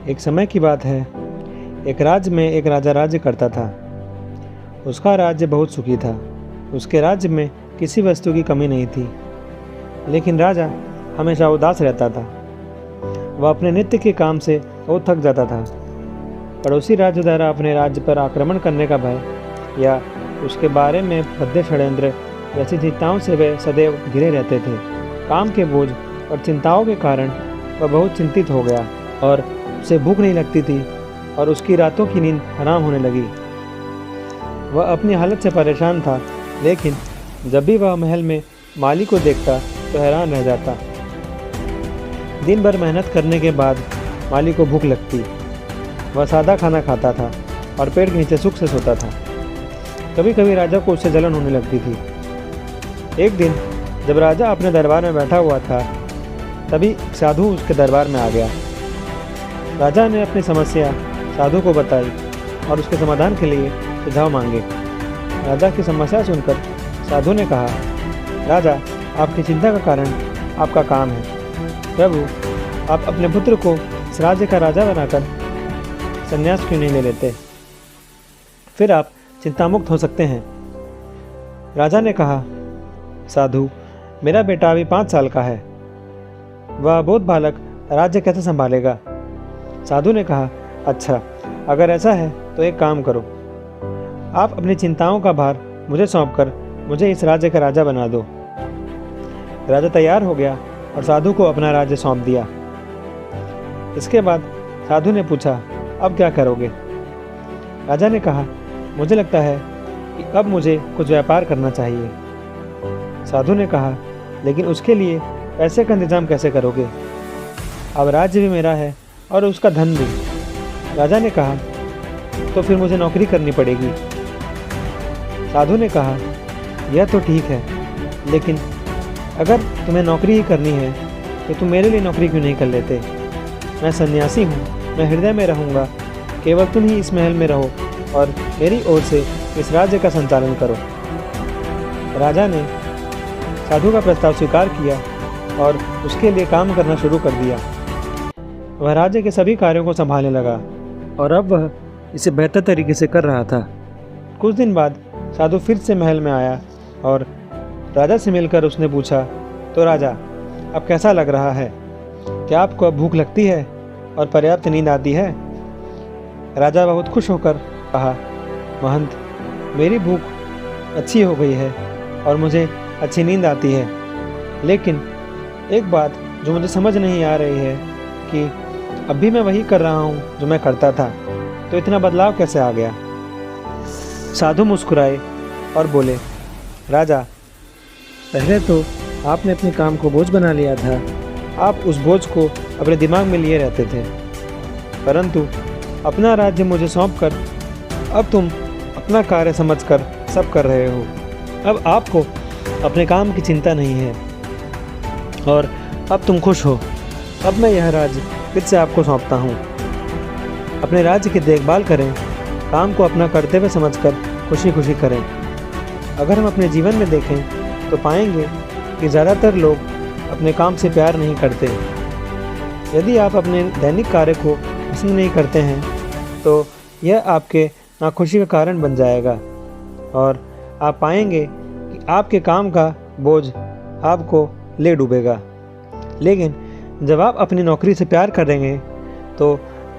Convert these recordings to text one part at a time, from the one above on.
एक समय की बात है। एक राज्य में एक राजा राज्य करता था। उसका राज्य बहुत सुखी था। उसके राज्य में किसी वस्तु की कमी नहीं थी। लेकिन राजा हमेशा उदास रहता था। वह अपने नित्य के काम से बहुत थक जाता था। पड़ोसी राज्य द्वारा अपने राज्य पर आक्रमण करने का भय या उसके बारे में बद्ध षड्यंत्र जैसी चिंताओं से वे सदैव घिरे रहते थे। काम के बोझ और चिंताओं के कारण वह बहुत चिंतित हो गया और उसे भूख नहीं लगती थी और उसकी रातों की नींद हराम होने लगी। वह अपनी हालत से परेशान था, लेकिन जब भी वह महल में माली को देखता तो हैरान रह जाता। दिन भर मेहनत करने के बाद माली को भूख लगती। वह सादा खाना खाता था और पेड़ के नीचे सुख से सोता था। कभी कभी राजा को उससे जलन होने लगती थी। एक दिन जब राजा अपने दरबार में बैठा हुआ था, तभी साधु उसके दरबार में आ गया। राजा ने अपनी समस्या साधु को बताई और उसके समाधान के लिए सुझाव मांगे। राजा की समस्या सुनकर साधु ने कहा, राजा, आपकी चिंता का कारण आपका काम है। प्रभु, आप अपने पुत्र को इस राज्य का राजा बनाकर संन्यास क्यों नहीं ले लेते? फिर आप चिंतामुक्त हो सकते हैं। राजा ने कहा, साधु, मेरा बेटा अभी 5 साल का है। वह बोध बालक राज्य कैसे संभालेगा? साधु ने कहा, अच्छा, अगर ऐसा है तो एक काम करो, आप अपनी चिंताओं का भार मुझे सौंपकर मुझे इस राज्य का राजा बना दो। राजा तैयार हो गया और साधु को अपना राज्य सौंप दिया। इसके बाद साधु ने पूछा, अब क्या करोगे? राजा ने कहा, मुझे लगता है कि अब मुझे कुछ व्यापार करना चाहिए। साधु ने कहा, लेकिन उसके लिए पैसे का इंतजाम कैसे करोगे? अब राज्य भी मेरा है और उसका धन भी। राजा ने कहा, तो फिर मुझे नौकरी करनी पड़ेगी। साधु ने कहा, यह तो ठीक है, लेकिन अगर तुम्हें नौकरी ही करनी है तो तुम मेरे लिए नौकरी क्यों नहीं कर लेते? मैं सन्यासी हूँ, मैं हृदय में रहूँगा, केवल तुम ही इस महल में रहो और मेरी ओर से इस राज्य का संचालन करो। राजा ने साधु का प्रस्ताव स्वीकार किया और उसके लिए काम करना शुरू कर दिया। वह राज्य के सभी कार्यों को संभालने लगा और अब वह इसे बेहतर तरीके से कर रहा था। कुछ दिन बाद साधु फिर से महल में आया और राजा से मिलकर उसने पूछा, तो राजा, अब कैसा लग रहा है? क्या आपको अब भूख लगती है और पर्याप्त नींद आती है? राजा बहुत खुश होकर कहा, महंत, मेरी भूख अच्छी हो गई है और मुझे अच्छी नींद आती है, लेकिन एक बात जो मुझे समझ नहीं आ रही है कि अभी मैं वही कर रहा हूँ जो मैं करता था, तो इतना बदलाव कैसे आ गया? साधु मुस्कुराए और बोले, राजा, पहले तो आपने अपने काम को बोझ बना लिया था। आप उस बोझ को अपने दिमाग में लिए रहते थे, परंतु अपना राज्य मुझे सौंपकर अब तुम अपना कार्य समझकर सब कर रहे हो। अब आपको अपने काम की चिंता नहीं है और अब तुम खुश हो। अब मैं यह राज्य फिर से आपको सौंपता हूँ। अपने राज्य की देखभाल करें, काम को अपना कर्तव्य समझकर खुशी खुशी करें। अगर हम अपने जीवन में देखें तो पाएंगे कि ज़्यादातर लोग अपने काम से प्यार नहीं करते। यदि आप अपने दैनिक कार्य को पसंद नहीं करते हैं तो यह आपके नाखुशी का कारण बन जाएगा और आप पाएंगे कि आपके काम का बोझ आपको ले डूबेगा। लेकिन जब आप अपनी नौकरी से प्यार करेंगे तो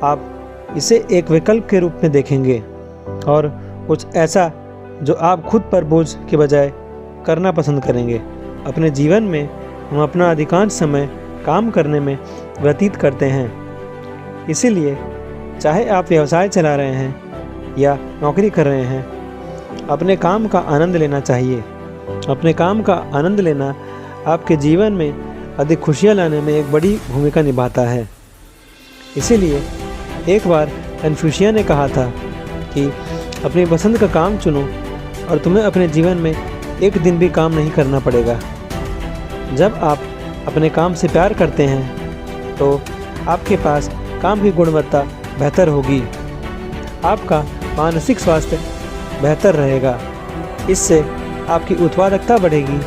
आप इसे एक विकल्प के रूप में देखेंगे और कुछ ऐसा जो आप खुद पर बोझ के बजाय करना पसंद करेंगे। अपने जीवन में हम अपना अधिकांश समय काम करने में व्यतीत करते हैं। इसीलिए चाहे आप व्यवसाय चला रहे हैं या नौकरी कर रहे हैं, अपने काम का आनंद लेना चाहिए। अपने काम का आनंद लेना आपके जीवन में अधिक खुशियाँ लाने में एक बड़ी भूमिका निभाता है। इसीलिए एक बार कन्फ्यूशियस ने कहा था कि अपनी पसंद का काम चुनो और तुम्हें अपने जीवन में एक दिन भी काम नहीं करना पड़ेगा। जब आप अपने काम से प्यार करते हैं तो आपके पास काम की गुणवत्ता बेहतर होगी, आपका मानसिक स्वास्थ्य बेहतर रहेगा। इससे आपकी उत्पादकता बढ़ेगी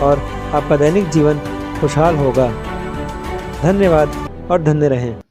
और आपका दैनिक जीवन खुशहाल होगा। धन्यवाद और धन्य रहें।